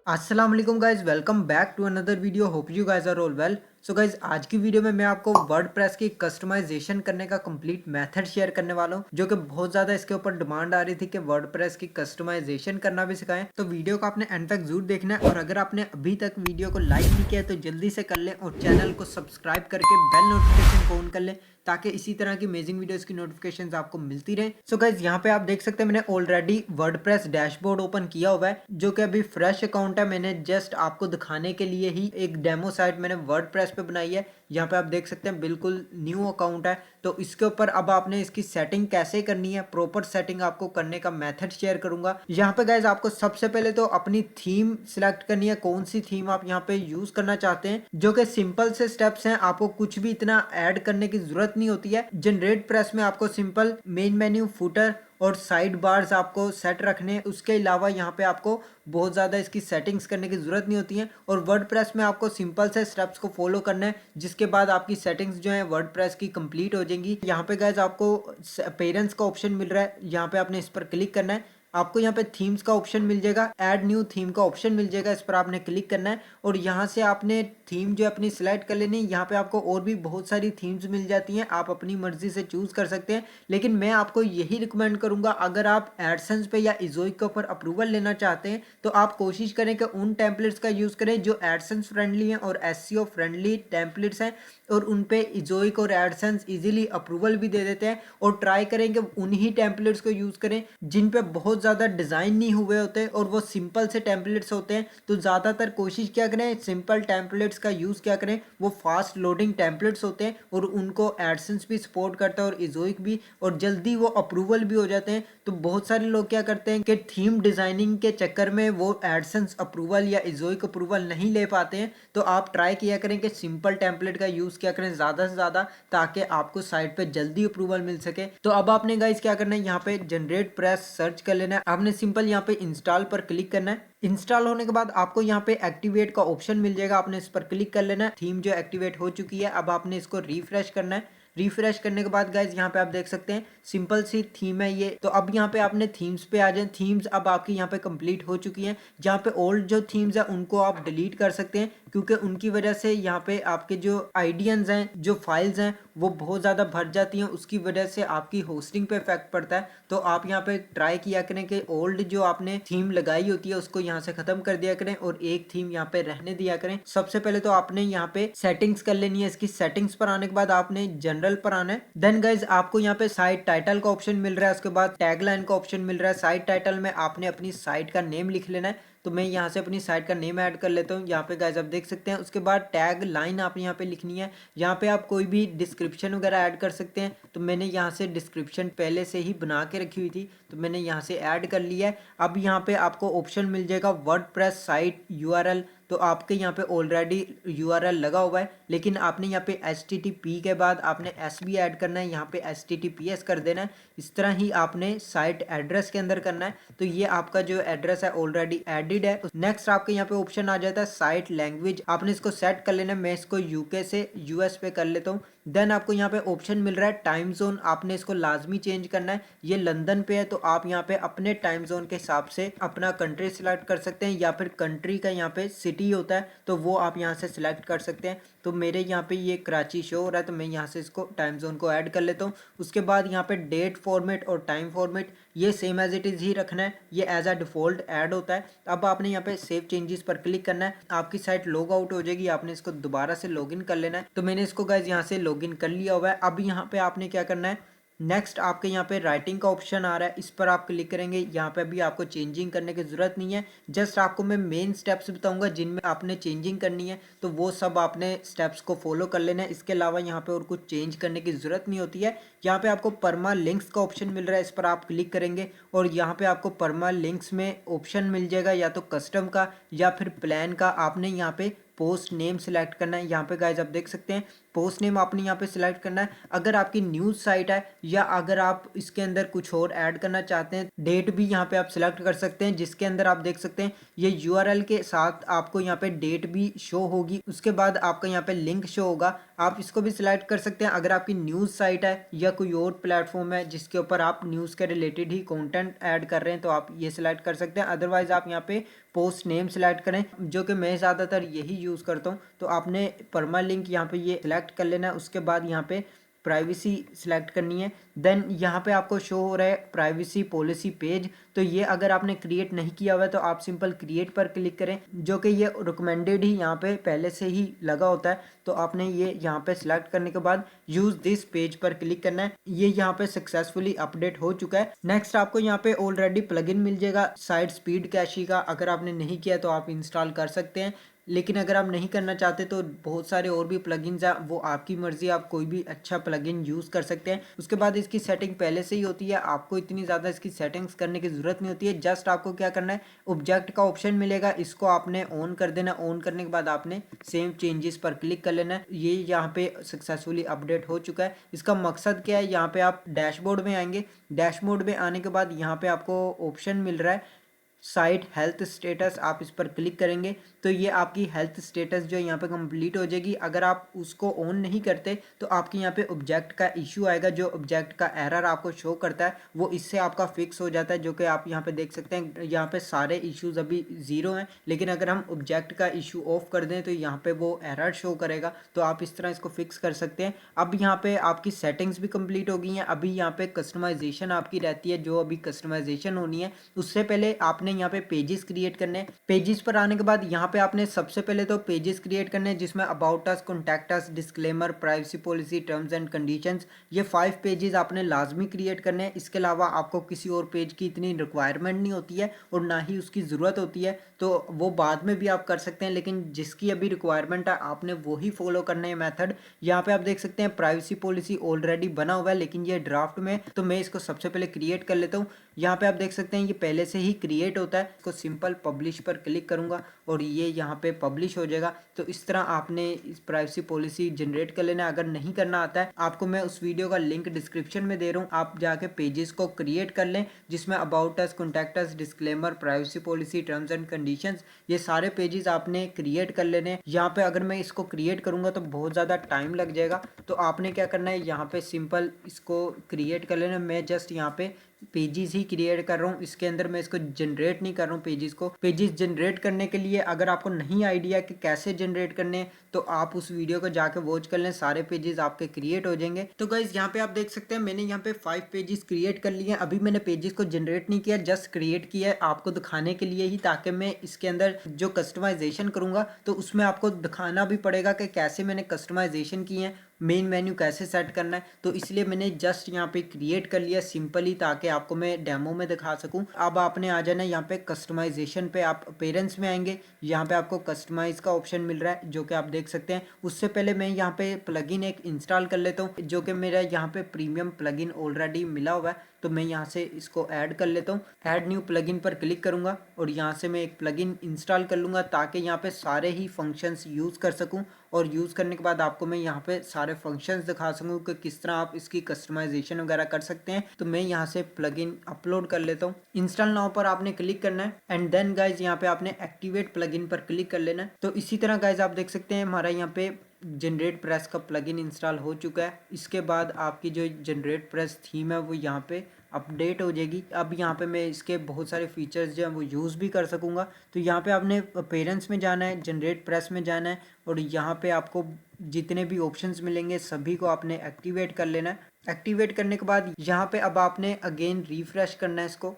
अस्सलाम वालेकुम guys, welcome back to another video. Hope you guys are all well. So guys, आज की video में मैं आपको वर्डप्रेस की कस्टमाइजेशन करने का कंप्लीट मेथड शेयर करने वाला हूँ, जो कि बहुत ज़्यादा इसके ऊपर डिमांड आ रही थी कि वर्डप्रेस की कस्टमाइजेशन करना भी सिखाएं। तो वीडियो को आपने एंड तक जरूर देखना है, और अगर आपने अभी तक वीडियो को लाइक नहीं किया तो जल्दी से कर लें और चैनल को सब्सक्राइब करके बेल नोटिफिकेशन को ऑन कर लें, ताकि इसी तरह की अमेजिंग वीडियोस की नोटिफिकेशंस आपको मिलती रहे। सो गाइज, यहाँ पे आप देख सकते हैं मैंने ऑलरेडी वर्डप्रेस डैशबोर्ड ओपन किया हुआ है, जो कि अभी फ्रेश अकाउंट है। मैंने जस्ट आपको दिखाने के लिए ही एक डेमो साइट मैंने वर्डप्रेस पे बनाई है। यहाँ पे आप देख सकते हैं बिल्कुल न्यू अकाउंट है। तो इसके ऊपर अब आपने इसकी सेटिंग कैसे करनी है, प्रॉपर सेटिंग आपको करने का मेथड शेयर करूंगा। यहाँ पे गाइज आपको सबसे पहले तो अपनी थीम सिलेक्ट करनी है, कौन सी थीम आप यहाँ पे यूज करना चाहते हैं, जो कि सिंपल से स्टेप्स हैं। आपको कुछ भी इतना ऐड करने की जरूरत नहीं होती है। जनरेट प्रेस में आपको सिंपल मेन मेन्यू, फुटर और साइड बार्स आपको सेट रखने हैं। उसके अलावा यहाँ पे आपको बहुत ज़्यादा इसकी सेटिंग्स करने की ज़रूरत नहीं होती है, और वर्डप्रेस में आपको सिंपल से स्टेप्स को फॉलो करना है, जिसके बाद आपकी सेटिंग्स जो है वर्डप्रेस की कंप्लीट हो जाएंगी। यहाँ पे गाइज आपको पेरेंट्स का ऑप्शन मिल रहा है, यहाँ पे आपने इस पर क्लिक करना है। आपको यहाँ पे थीम्स का ऑप्शन मिल जाएगा, ऐड न्यू थीम का ऑप्शन मिल जाएगा, इस पर आपने क्लिक करना है और यहाँ से आपने थीम जो अपनी सिलेक्ट कर लेनी है। यहाँ पे आपको और भी बहुत सारी थीम्स मिल जाती हैं, आप अपनी मर्जी से चूज कर सकते हैं, लेकिन मैं आपको यही रिकमेंड करूंगा, अगर आप एडसेंस पे या इजोइक के ऊपर अप्रूवल लेना चाहते हैं तो आप कोशिश करें कि उन टेम्पलेट्स का यूज करें जो एडसेंस फ्रेंडली हैं और एसईओ फ्रेंडली टेम्पलेट्स हैं, और उन पे इजोइक और एडसेंस इजीली अप्रूवल भी दे देते हैं। और ट्राई करें कि उन्हीं टेम्पलेट्स को यूज करें जिन पे बहुत ज़्यादा डिज़ाइन नहीं हुए होते और वो सिंपल से टेम्पलेट्स होते हैं। तो ज़्यादातर कोशिश क्या करें, सिंपल टेम्पलेट्स का यूज़ क्या करें, वो फास्ट लोडिंग टेम्पलेट्स होते हैं और उनको एडसेंस भी सपोर्ट करता है और इजोइक भी, और जल्दी वो अप्रूवल भी हो जाते हैं। तो बहुत सारे लोग क्या करते हैं कि थीम डिज़ाइनिंग के चक्कर में वो एडसेंस अप्रूवल या इजोइक अप्रूवल नहीं ले पाते हैं। तो आप ट्राई किया करें कि सिंपल टेम्पलेट का यूज़ क्या करें ज़्यादा से ज़्यादा, ताकि आपको साइट पे जल्दी अप्रूवल मिल सके। तो अब आपने गाइस क्या करना है, यहाँ पे जनरेट प्रेस सर्च कर लेना है। आपने सिंपल यहाँ पे इंस्टॉल पर क्लिक करना है। इंस्टॉल होने के बाद आपको यहाँ पे एक्टिवेट का ऑप्शन मिल जाएगा, आपने इस पर क्लिक कर लेना है। थीम जो एक्टिवेट हो चुकी है, अब आपने इसको रिफ्रेश करना है। रिफ्रेश करने के बाद गाइज यहाँ पे आप देख सकते हैं सिंपल सी थीम है ये। तो अब यहाँ पे आपने थीम्स पे आ जाए। थीम्स अब आपकी यहाँ पे कंप्लीट हो चुकी हैं। जहाँ पे ओल्ड जो थीम्स है उनको आप डिलीट कर सकते हैं, क्योंकि उनकी वजह से यहाँ पे आपके जो आइडियंस हैं, जो फाइल्स हैं, वो बहुत ज़्यादा भर जाती हैं। उसकी वजह से आपकी होस्टिंग पे इफेक्ट पड़ता है। तो आप यहाँ पे ट्राई किया करें कि ओल्ड जो आपने थीम लगाई होती है उसको यहाँ से खत्म कर दिया करें और एक थीम यहाँ पे रहने दिया करें। सबसे पहले तो आपने यहाँ पे सेटिंग्स कर लेनी है। इसकी सेटिंग्स पर आने के बाद आपने जनरल पर आना है। देन गाइज आपको यहाँ पे साइट टाइटल का ऑप्शन मिल रहा है, उसके बाद टैगलाइन का ऑप्शन मिल रहा है। साइट टाइटल में आपने अपनी साइट का नेम लिख लेना है। तो मैं यहाँ से अपनी साइट का नेम ऐड कर लेता हूँ। यहाँ पे गाइस आप देख सकते हैं। उसके बाद टैग लाइन आप यहाँ पे लिखनी है। यहाँ पे आप कोई भी डिस्क्रिप्शन वगैरह ऐड कर सकते हैं। तो मैंने यहाँ से डिस्क्रिप्शन पहले से ही बना के रखी हुई थी, तो मैंने यहाँ से ऐड कर लिया है। अब यहाँ पे आपको ऑप्शन मिल जाएगा वर्डप्रेस साइट यूआरएल। तो आपके यहाँ पे ऑलरेडी यूआरएल लगा हुआ है, लेकिन आपने यहाँ पे HTTP के बाद आपने S भी ऐड करना है, यहाँ पे HTTPS कर देना है। इस तरह ही आपने साइट एड्रेस के अंदर करना है। तो ये आपका जो एड्रेस है ऑलरेडी एडिड है। नेक्स्ट आपके यहाँ पे ऑप्शन आ जाता है साइट लैंग्वेज, आपने इसको सेट कर लेना है। मैं इसको UK से US पे कर लेता हूँ। देन आपको यहाँ पे ऑप्शन मिल रहा है टाइम जोन, आपने इसको लाजमी चेंज करना है। ये लंदन पे है, तो आप यहाँ पे अपने टाइम जोन के हिसाब से अपना कंट्री सिलेक्ट कर सकते हैं, या फिर कंट्री का यहाँ पे सिटी होता है तो वो आप यहाँ से सिलेक्ट कर सकते हैं। तो मेरे यहाँ पे ये कराची शो हो रहा है, तो मैं यहाँ से इसको टाइम जोन को ऐड कर लेता हूँ। उसके बाद यहाँ पे डेट फॉर्मेट और टाइम फॉर्मेट ये सेम एज इट इज़ ही रखना है, ये एज अ डिफ़ॉल्ट ऐड होता है। अब आपने यहाँ पे सेव चेंजेस पर क्लिक करना है। आपकी साइट लॉग आउट हो जाएगी, आपने इसको दोबारा से लॉगिन कर लेना है। तो मैंने इसको गाइज यहाँ से लॉगिन कर लिया हुआ है। अब यहाँ पे आपने क्या करना है, नेक्स्ट आपके यहाँ पे राइटिंग का ऑप्शन आ रहा है, इस पर आप क्लिक करेंगे। यहाँ पे भी आपको चेंजिंग करने की ज़रूरत नहीं है, जस्ट आपको मैं मेन स्टेप्स बताऊंगा जिनमें आपने चेंजिंग करनी है, तो वो सब आपने स्टेप्स को फॉलो कर लेना है। इसके अलावा यहाँ पे और कुछ चेंज करने की ज़रूरत नहीं होती है। यहाँ पे आपको परमा लिंक्स का ऑप्शन मिल रहा है, इस पर आप क्लिक करेंगे और यहाँ पे आपको परमा लिंक्स में ऑप्शन मिल जाएगा, या तो कस्टम का या फिर प्लान का। आपने यहाँ पे पोस्ट नेम सिलेक्ट करना है। यहाँ पे गाइज आप देख सकते हैं पोस्ट नेम आपने यहाँ पे सिलेक्ट करना है। अगर आपकी न्यूज़ साइट है या अगर आप इसके अंदर कुछ और ऐड करना चाहते हैं, डेट भी यहाँ पे आप सिलेक्ट कर सकते हैं, जिसके अंदर आप देख सकते हैं ये यूआरएल के साथ आपको यहाँ पे डेट भी शो होगी। उसके बाद आपका यहाँ पे लिंक शो होगा, आप इसको भी सिलेक्ट कर सकते हैं। अगर आपकी न्यूज़ साइट है या कोई और प्लेटफॉर्म है जिसके ऊपर आप न्यूज़ के रिलेटेड ही कंटेंट ऐड कर रहे हैं, तो आप ये सिलेक्ट कर सकते हैं। अदरवाइज आप यहाँ पे पोस्ट नेम सेलेक्ट करें, जो कि मैं ज़्यादातर यही यूज़ करता हूँ। तो आपने परमालिंक यहाँ पे ये सिलेक्ट कर लेना है। उसके बाद यहाँ पे प्राइवेसी सिलेक्ट करनी है। देन यहाँ पे आपको शो हो रहा है प्राइवेसी पॉलिसी पेज। तो ये अगर आपने क्रिएट नहीं किया हुआ है तो आप सिंपल क्रिएट पर क्लिक करें, जो कि ये रिकमेंडेड ही यहाँ पे पहले से ही लगा होता है। तो आपने ये यहाँ पे सिलेक्ट करने के बाद यूज दिस पेज पर क्लिक करना है। ये यहाँ पे सक्सेसफुली अपडेट हो चुका है। नेक्स्ट आपको यहाँ पे ऑलरेडी प्लगइन मिल जाएगा साइड स्पीड कैशी का। अगर आपने नहीं किया तो आप इंस्टॉल कर सकते हैं, लेकिन अगर आप नहीं करना चाहते तो बहुत सारे और भी प्लगइन्स हैं, वो आपकी मर्जी, आप कोई भी अच्छा प्लगइन यूज़ कर सकते हैं। उसके बाद इसकी सेटिंग पहले से ही होती है, आपको इतनी ज़्यादा इसकी सेटिंग्स करने की ज़रूरत नहीं होती है। जस्ट आपको क्या करना है, ऑब्जेक्ट का ऑप्शन मिलेगा, इसको आपने ऑन कर देना। ऑन करने के बाद आपने सेव चेंजेस पर क्लिक कर लेना है। ये यहाँ पे सक्सेसफुली अपडेट हो चुका है। इसका मकसद क्या है, यहाँ पे आप डैशबोर्ड में आएंगे। डैशबोर्ड में आने के बाद यहाँ पे आपको ऑप्शन मिल रहा है साइट हेल्थ स्टेटस, आप इस पर क्लिक करेंगे तो ये आपकी हेल्थ स्टेटस जो यहाँ पे कंप्लीट हो जाएगी। अगर आप उसको ऑन नहीं करते तो आपके यहाँ पे ऑब्जेक्ट का इशू आएगा, जो ऑब्जेक्ट का एरर आपको शो करता है वो इससे आपका फिक्स हो जाता है, जो कि आप यहाँ पे देख सकते हैं। यहाँ पे सारे इश्यूज अभी 0 हैं, लेकिन अगर हम ऑब्जेक्ट का इशू ऑफ कर दें तो यहाँ पे वो एरर शो करेगा। तो आप इस तरह इसको फिक्स कर सकते हैं। अब यहाँ पे आपकी सेटिंग्स भी कंप्लीट हो गई हैं। अभी यहाँ पे कस्टमाइजेशन आपकी रहती है, जो अभी कस्टमाइजेशन होनी है उससे पहले आपने यहाँ पे पेजेस क्रिएट करने हैं। पेजेस पर आने के बाद यहाँ पे आपने सबसे पहले तो पेजेस क्रिएट करने हैं, जिसमें about us, contact us, disclaimer, privacy policy, terms and conditions, ये 5 पेजेस आपने लाजमी क्रिएट करने हैं। इसके अलावा आपको किसी और पेज की इतनी रिक्वायरमेंट नहीं होती है और ना ही उसकी ज़रूरत होती है, तो वो बाद में भी आप कर सकते हैं। लेकिन जिसकी अभी रिक्वायरमेंट है आपने वही फॉलो करना है मेथड। यहाँ पे आप देख सकते हैं प्राइवेसी पॉलिसी ऑलरेडी बना हुआ है, लेकिन ये ड्राफ्ट में, तो मैं इसको सबसे पहले क्रिएट कर लेता हूँ। यहाँ पे आप देख सकते हैं ये पहले से ही क्रिएट होता है। इसको सिंपल पब्लिश पर क्लिक करूंगा और ये यहाँ पे पब्लिश हो जाएगा। तो इस तरह आपने इस प्राइवेसी पॉलिसी जनरेट कर लेना है। अगर नहीं करना आता है आपको, मैं उस वीडियो का लिंक डिस्क्रिप्शन में दे रहा हूँ, आप जाके पेजेस को क्रिएट कर लें, जिसमें about us, contact us, disclaimer, privacy policy, terms and conditions, ये सारे पेजेस आपने क्रिएट कर लेने हैं। यहाँ पे अगर मैं इसको क्रिएट करूंगा तो बहुत ज़्यादा टाइम लग जाएगा। तो आपने क्या करना है, यहाँ पे सिंपल इसको क्रिएट कर लेना। मैं जस्ट यहाँ पे पेजेस ही क्रिएट कर रहा हूँ, इसके अंदर मैं इसको जनरेट नहीं कर रहा हूँ पेजेस को। पेजेस जनरेट करने के लिए अगर आपको नहीं आइडिया कि कैसे जनरेट करने हैं तो आप उस वीडियो को जाके वॉच कर लें, सारे पेजेस आपके क्रिएट हो जाएंगे। तो गाइज यहाँ पे आप देख सकते हैं मैंने यहाँ पे 5 पेजेस क्रिएट कर लिए हैं। अभी मैंने पेजेस को जनरेट नहीं किया, जस्ट क्रिएट किया है आपको दिखाने के लिए ही, ताकि मैं इसके अंदर जो कस्टमाइजेशन करूंगा तो उसमें आपको दिखाना भी पड़ेगा कि कैसे मैंने कस्टमाइजेशन किए हैं, मेन मेन्यू कैसे सेट करना है। तो इसलिए मैंने जस्ट यहाँ पे क्रिएट कर लिया सिंपली, ताकि आपको मैं डेमो में दिखा सकूं। अब आपने आ जाना यहाँ पे कस्टमाइजेशन पे, आप पेरेंट्स में आएंगे, यहाँ पे आपको कस्टमाइज का ऑप्शन मिल रहा है जो कि आप देख सकते हैं। उससे पहले मैं यहाँ पे प्लगइन एक इंस्टॉल कर लेता हूँ, जो कि मेरा यहाँ पे प्रीमियम प्लगइन ऑलरेडी मिला हुआ है। तो मैं यहाँ से इसको ऐड कर लेता हूँ। ऐड न्यू प्लगइन पर क्लिक करूँगा और यहाँ से मैं एक प्लगइन इंस्टॉल कर लूँगा, ताकि यहाँ पे सारे ही फंक्शंस यूज़ कर सकूँ। और यूज़ करने के बाद आपको मैं यहाँ पे सारे फंक्शंस दिखा सकूँ कि किस तरह आप इसकी कस्टमाइजेशन वगैरह कर सकते हैं। तो मैं यहाँ से प्लगइन अपलोड कर लेता हूँ। इंस्टॉल नाउ पर आपने क्लिक करना है एंड देन गाइज यहाँ पे आपने एक्टिवेट प्लगइन पर क्लिक कर लेना है। तो इसी तरह गाइज आप देख सकते हैं हमारा यहाँ पे जनरेट प्रेस का प्लगइन इंस्टॉल हो चुका है। इसके बाद आपकी जो जनरेट प्रेस थीम है वो यहाँ पे अपडेट हो जाएगी। अब यहाँ पे मैं इसके बहुत सारे फीचर्स जो हैं वो यूज़ भी कर सकूँगा। तो यहाँ पे आपने पेरेंट्स में जाना है, जनरेट प्रेस में जाना है और यहाँ पे आपको जितने भी ऑप्शंस मिलेंगे सभी को आपने एक्टिवेट कर लेना है। एक्टिवेट करने के बाद यहाँ पे अब आपने अगेन रिफ्रेश करना है इसको।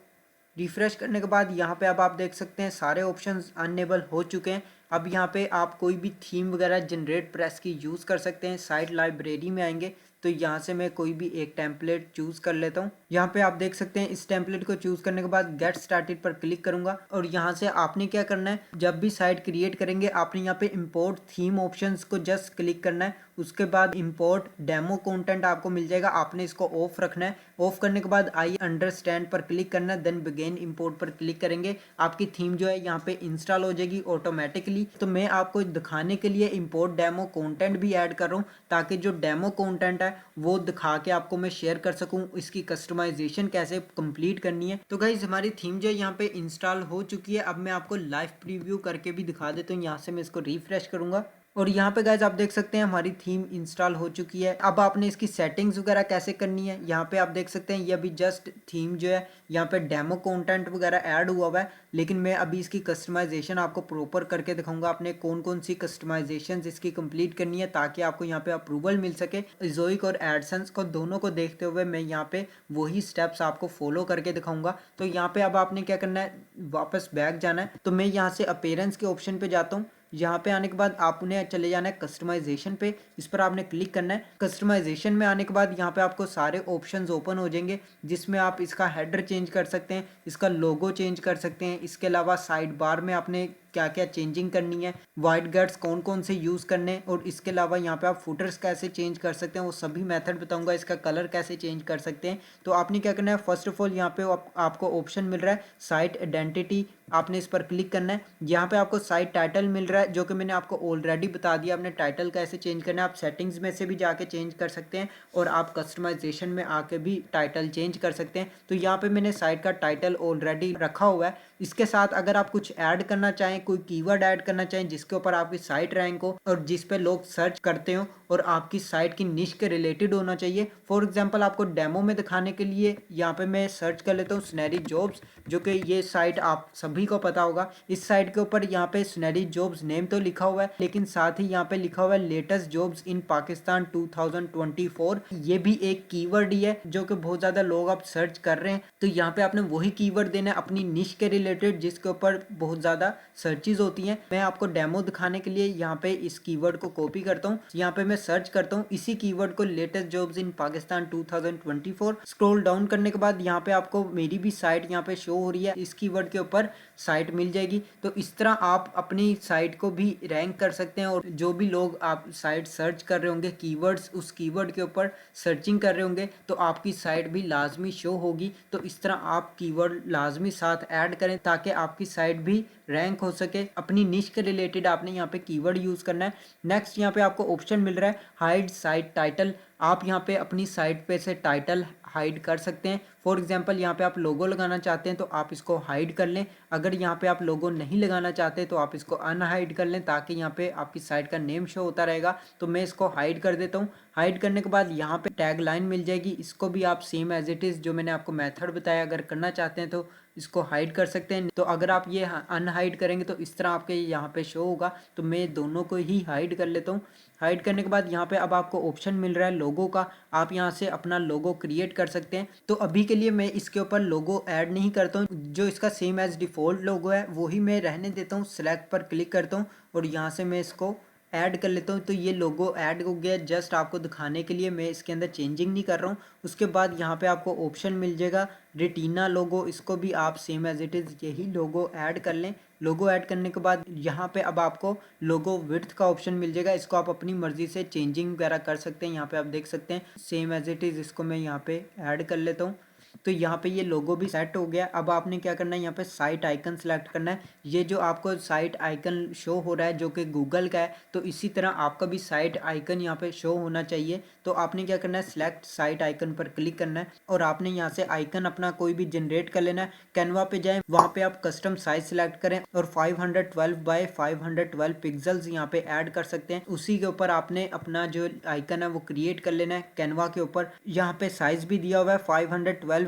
रिफ्रेश करने के बाद यहाँ पे अब आप देख सकते हैं सारे ऑप्शंस अनेबल हो चुके हैं। अब यहाँ पे आप कोई भी थीम वगैरह जनरेट प्रेस की यूज़ कर सकते हैं। साइट लाइब्रेरी में आएंगे तो यहाँ से मैं कोई भी एक टेम्पलेट चूज़ कर लेता हूँ। यहाँ पे आप देख सकते हैं इस टेम्पलेट को चूज़ करने के बाद गेट स्टार्टेड पर क्लिक करूँगा और यहाँ से आपने क्या करना है, जब भी साइट क्रिएट करेंगे आपने यहाँ पे इंपोर्ट थीम ऑप्शंस को जस्ट क्लिक करना है। उसके बाद इंपोर्ट डेमो कंटेंट आपको मिल जाएगा, आपने इसको ऑफ रखना है। ऑफ करने के बाद आई अंडरस्टैंड पर क्लिक करना है, देन बिगिन इंपोर्ट पर क्लिक करेंगे, आपकी थीम जो है यहाँ पे इंस्टॉल हो जाएगी ऑटोमेटिकली। तो मैं आपको दिखाने के लिए इंपोर्ट डेमो कंटेंट भी ऐड कर रहा हूँ, ताकि जो डेमो कंटेंट है वो दिखा के आपको मैं शेयर कर सकूं इसकी कस्टमाइजेशन कैसे कंप्लीट करनी है। तो गाइज हमारी थीम जो है यहाँ पे इंस्टॉल हो चुकी है। अब मैं आपको लाइव प्रीव्यू करके भी दिखा देता हूँ। यहाँ से मैं इसको रिफ्रेश करूंगा और यहाँ पे गाइज आप देख सकते हैं हमारी थीम इंस्टॉल हो चुकी है। अब आपने इसकी सेटिंग्स वगैरह कैसे करनी है, यहाँ पे आप देख सकते हैं ये अभी जस्ट थीम जो है यहाँ पे डेमो कंटेंट वगैरह ऐड हुआ हुआ है, लेकिन मैं अभी इसकी कस्टमाइजेशन आपको प्रॉपर करके दिखाऊंगा। आपने कौन कौन सी कस्टमाइजेशन इसकी कंप्लीट करनी है ताकि आपको यहाँ पे अप्रूवल मिल सके। जोइक और एडसेंस को दोनों को देखते हुए मैं यहाँ पे वही स्टेप्स आपको फॉलो करके दिखाऊंगा। तो यहाँ पे अब आपने क्या करना है, वापस बैक जाना है। तो मैं यहाँ से अपीयरेंस के ऑप्शन पे जाता हूँ। यहाँ पे आने के बाद आपने चले जाना है कस्टमाइजेशन पे, इस पर आपने क्लिक करना है। कस्टमाइजेशन में आने के बाद यहाँ पे आपको सारे ऑप्शंस ओपन हो जाएंगे, जिसमें आप इसका हेडर चेंज कर सकते हैं, इसका लोगो चेंज कर सकते हैं। इसके अलावा साइड बार में आपने क्या क्या चेंजिंग करनी है, वाइट गर्ड्स कौन कौन से यूज़ करने हैं, और इसके अलावा यहाँ पे आप फुटर्स कैसे चेंज कर सकते हैं वो सभी मेथड बताऊंगा। इसका कलर कैसे चेंज कर सकते हैं। तो आपने क्या करना है, फर्स्ट ऑफ ऑल यहाँ पे आपको ऑप्शन मिल रहा है साइट आइडेंटिटी, आपने इस पर क्लिक करना है। यहाँ पे आपको साइट टाइटल मिल रहा है जो कि मैंने आपको ऑलरेडी बता दिया। आपने टाइटल कैसे चेंज करना है, आप सेटिंग्स में से भी जाके चेंज कर सकते हैं और आप कस्टमाइजेशन में आके भी टाइटल चेंज कर सकते हैं। तो यहाँ पे मैंने साइट का टाइटल ऑलरेडी रखा हुआ है। इसके साथ अगर आप कुछ ऐड करना चाहें, कोई कीवर्ड ऐड करना चाहें जिसके ऊपर आपकी साइट रैंक हो और जिस पे लोग सर्च करते हो और आपकी साइट की निश के रिलेटेड होना चाहिए। फॉर एग्जांपल आपको डेमो में दिखाने के लिए यहाँ पे मैं सर्च कर लेता हूँ स्नैरी जॉब्स, जो कि ये साइट आप सभी को पता होगा। इस साइट के ऊपर यहाँ पे स्नैरी जॉब्स नेम तो लिखा हुआ है, लेकिन साथ ही यहाँ पे लिखा हुआ है लेटेस्ट जॉब्स इन पाकिस्तान 2024। ये भी एक कीवर्ड ही है जो कि बहुत ज्यादा लोग आप सर्च कर रहे हैं। तो यहाँ पे आपने वही कीवर्ड देना है अपनी निश के रिलेटेड जिसके ऊपर बहुत ज्यादा सर्चेज होती हैं। मैं आपको डेमो दिखाने के लिए यहाँ पे इस कीवर्ड को कॉपी करता हूँ। यहाँ पे मैं सर्च करता हूँ इसी कीवर्ड को, latest jobs in Pakistan 2024। Scroll down करने के बाद यहाँ पे आपको मेरी भी साइट यहाँ पे शो हो रही है, इस कीवर्ड के ऊपर साइट मिल जाएगी। तो इस तरह आप अपनी साइट को भी रैंक कर सकते हैं और जो भी लोग आप साइट सर्च कर रहे होंगे कीवर्ड्स, उस कीवर्ड के ऊपर सर्चिंग कर रहे होंगे तो आपकी साइट भी लाजमी शो होगी। तो इस तरह आप कीवर्ड लाजमी साथ ऐड करें ताकि आपकी साइट भी रैंक हो सके। अपनी निश के रिलेटेड आपने यहाँ पे कीवर्ड यूज करना है। नेक्स्ट यहाँ पे आपको ऑप्शन मिल रहा है हाइड साइट टाइटल। आप यहाँ पे अपनी साइट पे से टाइटल हाइड कर सकते हैं। फॉर एग्जांपल यहाँ पे आप लोगो लगाना चाहते हैं तो आप इसको हाइड कर लें। अगर यहाँ पे आप लोगो नहीं लगाना चाहते तो आप इसको अनहाइड कर लें ताकि यहाँ पे आपकी साइट का नेम शो होता रहेगा। तो मैं इसको हाइड कर देता हूँ। हाइड करने के बाद यहाँ पे टैग लाइन मिल जाएगी, इसको भी आप सेम एज इट इज़ जो मैंने आपको मेथड बताया अगर करना चाहते हैं तो इसको हाइड कर सकते हैं। तो अगर आप ये अनहाइड करेंगे तो इस तरह आपके यहाँ पे शो होगा। तो मैं दोनों को ही हाइड कर लेता हूँ। हाइड करने के बाद यहाँ पे अब आपको ऑप्शन मिल रहा है लोगो का, आप यहाँ से अपना लोगो क्रिएट कर सकते हैं। तो अभी के लिए मैं इसके ऊपर लोगो ऐड नहीं करता हूँ, जो इसका सेम एज डिफ़ॉल्ट लोगो है वही मैं रहने देता हूँ। सिलेक्ट पर क्लिक करता हूँ और यहाँ से मैं इसको ऐड कर लेता हूँ। तो ये लोगो ऐड हो गया, जस्ट आपको दिखाने के लिए, मैं इसके अंदर चेंजिंग नहीं कर रहा हूँ। उसके बाद यहाँ पे आपको ऑप्शन मिल जाएगा रेटिना लोगो, इसको भी आप सेम एज इट इज़ यही लोगो ऐड कर लें। लोगो ऐड करने के बाद यहाँ पे अब आपको लोगो विड्थ का ऑप्शन मिल जाएगा, इसको आप अपनी मर्जी से चेंजिंग वगैरह कर सकते हैं। यहाँ पे आप देख सकते हैं सेम एज इट इज़, इसको मैं यहाँ पे ऐड कर लेता हूँ। तो यहाँ पे ये लोगो भी सेट हो गया। अब आपने क्या करना है, यहाँ पे साइट आइकन सेलेक्ट करना है। ये जो आपको साइट आइकन शो हो रहा है जो कि गूगल का है, तो इसी तरह आपका भी साइट आइकन यहाँ पे शो होना चाहिए। तो आपने क्या करना है, सिलेक्ट साइट आइकन पर क्लिक करना है और आपने यहाँ से आइकन अपना कोई भी जनरेट कर लेना है। कैनवा पे जाएं, वहाँ पे आप कस्टम साइज सिलेक्ट करें और 512 बाय 512 पिक्सल्स यहाँ पे ऐड कर सकते हैं। उसी के ऊपर आपने अपना जो आइकन है वो क्रिएट कर लेना है कैनवा के ऊपर। यहाँ पे साइज भी दिया हुआ है 512x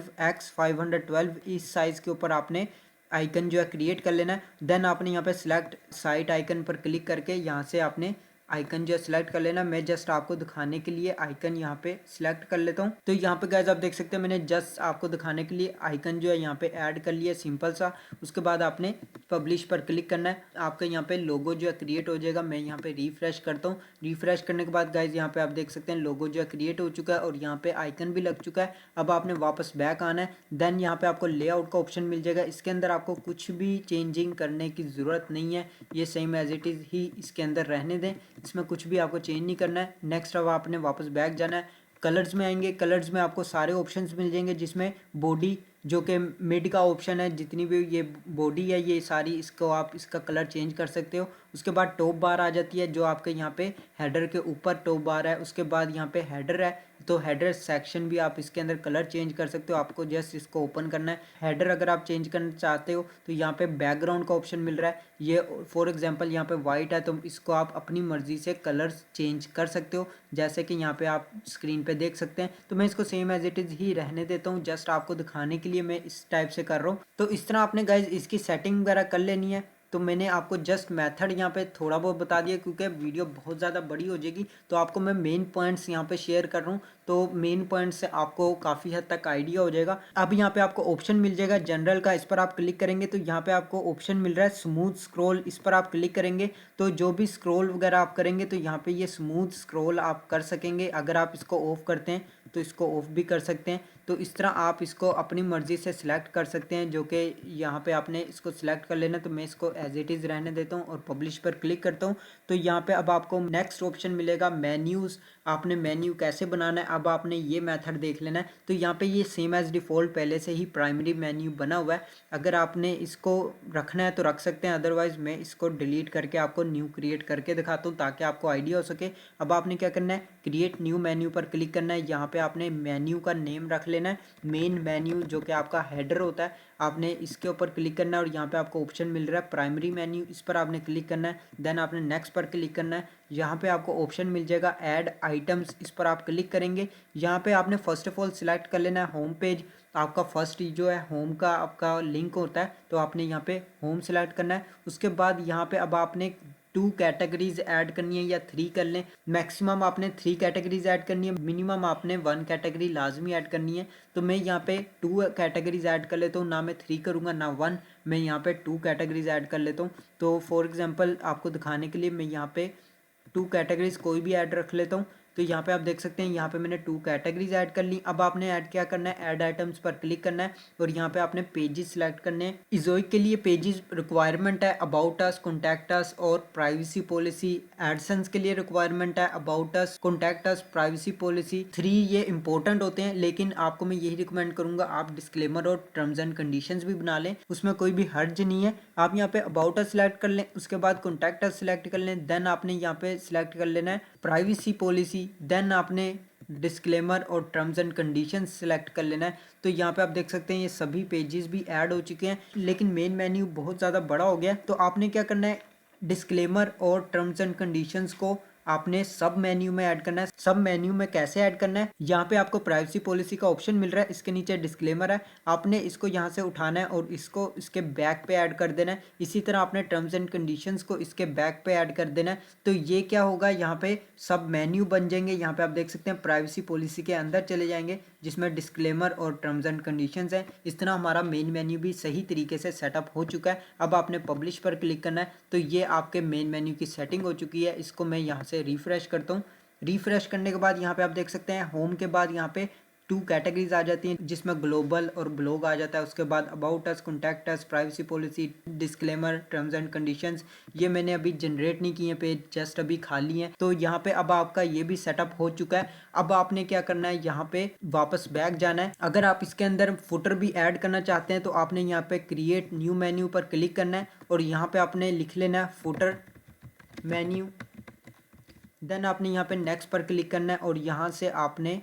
512, इस साइज के ऊपर आपने आइकन जो है क्रिएट कर लेना है। देन आपने यहाँ पे सिलेक्ट साइट आइकन पर क्लिक करके यहाँ से आपने आइकन जो है सिलेक्ट कर लेना। मैं जस्ट आपको दिखाने के लिए आइकन यहाँ पे सिलेक्ट कर लेता हूँ। तो यहाँ पे गाइस आप देख सकते हैं मैंने जस्ट आपको दिखाने के लिए आइकन जो है यहाँ पे ऐड कर लिया सिंपल सा। उसके बाद आपने पब्लिश पर क्लिक करना है, आपका यहाँ पे लोगो जो है क्रिएट हो जाएगा। मैं यहाँ पे रिफ्रेश करता हूँ। रिफ्रेश करने के बाद गाइज यहाँ पे आप देख सकते हैं लोगो जो है क्रिएट हो चुका है और यहाँ पे आइकन भी लग चुका है। अब आपने वापस बैक आना है। देन यहाँ पे आपको लेआउट का ऑप्शन मिल जाएगा, इसके अंदर आपको कुछ भी चेंजिंग करने की ज़रूरत नहीं है, ये सेम एज इट इज़ ही इसके अंदर रहने दें, इसमें कुछ भी आपको चेंज नहीं करना है। नेक्स्ट अब आपने वापस बैक जाना है। कलर्स में आएंगे, कलर्स में आपको सारे ऑप्शंस मिल जाएंगे जिसमें बॉडी जो कि मिड का ऑप्शन है, जितनी भी ये बॉडी है ये सारी, इसको आप इसका कलर चेंज कर सकते हो। उसके बाद टॉप बार आ जाती है जो आपके यहाँ पे हेडर के ऊपर टॉप बार है। उसके बाद यहाँ पे हेडर है, तो हेडर सेक्शन भी आप इसके अंदर कलर चेंज कर सकते हो। आपको जस्ट इसको ओपन करना है। हेडर अगर आप चेंज करना चाहते हो तो यहाँ पे बैकग्राउंड का ऑप्शन मिल रहा है। ये फॉर एग्जांपल यहाँ पे वाइट है तो इसको आप अपनी मर्जी से कलर्स चेंज कर सकते हो, जैसे कि यहाँ पे आप स्क्रीन पे देख सकते हैं। तो मैं इसको सेम एज इट इज़ ही रहने देता हूँ, जस्ट आपको दिखाने के लिए मैं इस टाइप से कर रहा हूँ। तो इस तरह आपने गाइज इसकी सेटिंग वगैरह कर लेनी है। तो मैंने आपको जस्ट मेथड यहाँ पे थोड़ा बहुत बता दिया, क्योंकि वीडियो बहुत ज़्यादा बड़ी हो जाएगी। तो आपको मैं मेन पॉइंट्स यहाँ पे शेयर कर रहा हूँ, तो मेन पॉइंट से आपको काफ़ी हद तक आइडिया हो जाएगा। अब यहाँ पे आपको ऑप्शन मिल जाएगा जनरल का, इस पर आप क्लिक करेंगे तो यहाँ पे आपको ऑप्शन मिल रहा है स्मूथ स्क्रॉल। इस पर आप क्लिक करेंगे तो जो भी स्क्रॉल वगैरह आप करेंगे तो यहाँ पे ये स्मूथ स्क्रॉल आप कर सकेंगे। अगर आप इसको ऑफ करते हैं तो इसको ऑफ भी कर सकते हैं। तो इस तरह आप इसको अपनी मर्ज़ी से सिलेक्ट कर सकते हैं, जो कि यहाँ पे आपने इसको सिलेक्ट कर लेना। तो मैं इसको एज इट इज़ रहने देता हूँ और पब्लिश पर क्लिक करता हूँ। तो यहाँ पे अब आपको नेक्स्ट ऑप्शन मिलेगा मेन्यूज़। आपने मेन्यू कैसे बनाना है, अब आपने ये मेथड देख लेना है। तो यहाँ पे ये सेम एज डिफ़ॉल्ट पहले से ही प्राइमरी मेन्यू बना हुआ है। अगर आपने इसको रखना है तो रख सकते हैं, अदरवाइज़ मैं इसको डिलीट करके आपको न्यू क्रिएट करके दिखाता हूँ ताकि आपको आइडिया हो सके। अब आपने क्या करना है, क्रिएट न्यू मेन्यू पर क्लिक करना है। यहाँ पे आपने मेन्यू का नेम रख लेना है, मेन मेन्यू जो कि आपका हेडर होता है। आपने इसके ऊपर क्लिक करना है और यहाँ पे आपको ऑप्शन मिल रहा है प्राइमरी मेन्यू, इस पर आपने क्लिक करना है। देन आपने नेक्स्ट पर क्लिक करना है। यहाँ पे आपको ऑप्शन मिल जाएगा ऐड आइटम्स, इस पर आप क्लिक करेंगे। यहाँ पे आपने फर्स्ट ऑफ ऑल सिलेक्ट कर लेना है होम पेज। आपका फर्स्ट जो है होम का आपका लिंक होता है, तो आपने यहाँ पे होम सेलेक्ट करना है। उसके बाद यहाँ पे अब आपने 2 कैटेगरीज ऐड करनी है या 3 कर लें। मैक्सिमम आपने 3 कैटेगरीज ऐड करनी है, मिनिमम आपने 1 कैटेगरी लाजमी ऐड करनी है। तो मैं यहाँ पे 2 कैटेगरीज ऐड कर लेता हूँ, ना मैं 3 करूँगा ना 1, मैं यहाँ पे 2 कैटेगरीज ऐड कर लेता हूँ। तो फॉर एग्जांपल आपको दिखाने के लिए मैं यहाँ पे 2 कैटेगरीज कोई भी ऐड रख लेता हूँ। तो यहाँ पे आप देख सकते हैं यहाँ पे मैंने 2 कैटेगरीज ऐड कर ली। अब आपने ऐड क्या करना है, ऐड आइटम्स पर क्लिक करना है और यहाँ पे आपने पेजेस सिलेक्ट करने हैं। इजोइक के लिए पेजेस रिक्वायरमेंट है अबाउट अस, कॉन्टैक्ट अस और प्राइवेसी पॉलिसी। एडसेंस के लिए रिक्वायरमेंट है about us, contact us, privacy policy. 3 ये इंपॉर्टेंट होते हैं, लेकिन आपको मैं यही रिकमेंड करूंगा आप डिस्क्लेमर और टर्म्स एंड कंडीशंस भी बना लें, उसमें कोई भी हर्ज नहीं है। आप यहाँ पे अबाउट अस सिलेक्ट कर लें, उसके बाद कॉन्टैक्ट अस सिलेक्ट कर लें। देन आपने यहाँ पे सिलेक्ट कर लेना है प्राइवेसी पॉलिसी। देन आपने डिस्क्लेमर और टर्म्स एंड कंडीशंस सिलेक्ट कर लेना है। तो यहाँ पे आप देख सकते हैं ये सभी पेजेस भी ऐड हो चुके हैं, लेकिन मेन मेन्यू बहुत ज़्यादा बड़ा हो गया। तो आपने क्या करना है, डिस्क्लेमर और टर्म्स एंड कंडीशंस को आपने सब मेन्यू में ऐड करना है। सब मेन्यू में कैसे ऐड करना है, यहाँ पे आपको प्राइवेसी पॉलिसी का ऑप्शन मिल रहा है, इसके नीचे डिस्क्लेमर है। आपने इसको यहाँ से उठाना है और इसको इसके बैक पे ऐड कर देना है। इसी तरह आपने टर्म्स एंड कंडीशंस को इसके बैक पे ऐड कर देना है। तो ये क्या होगा, यहाँ पे सब मेन्यू बन जाएंगे। यहाँ पे आप देख सकते हैं प्राइवेसी पॉलिसी के अंदर चले जाएंगे जिसमें डिस्क्लेमर और टर्म्स एंड कंडीशंस है। इस तरह हमारा मेन मेन्यू भी सही तरीके से सेटअप हो चुका है। अब आपने पब्लिश पर क्लिक करना है। तो ये आपके मेन मेन्यू की सेटिंग हो चुकी है। इसको मैं यहाँ से रिफ्रेश करता हूँ। रिफ्रेश करने के बाद यहाँ पे आप देख सकते हैं होम के बाद यहाँ पे 2 कैटेगरीज आ जाती हैं जिसमें ग्लोबल और ब्लॉग आ जाता है। उसके बाद about us, contact us, privacy policy, disclaimer, terms and conditions. ये मैंने अभी जनरेट नहीं किए पेज, जस्ट अभी खाली हैं। तो यहाँ पे अब आपका ये भी सेटअप हो चुका है। अब आपने क्या करना है, यहाँ पे वापस बैक जाना है। अगर आप इसके अंदर फुटर भी ऐड करना चाहते हैं तो आपने यहाँ पे क्रिएट न्यू मेन्यू पर क्लिक करना है और यहाँ पे आपने लिख लेना है फुटर मेन्यू। देन आपने यहाँ पे नेक्स्ट पर क्लिक करना है और यहाँ से आपने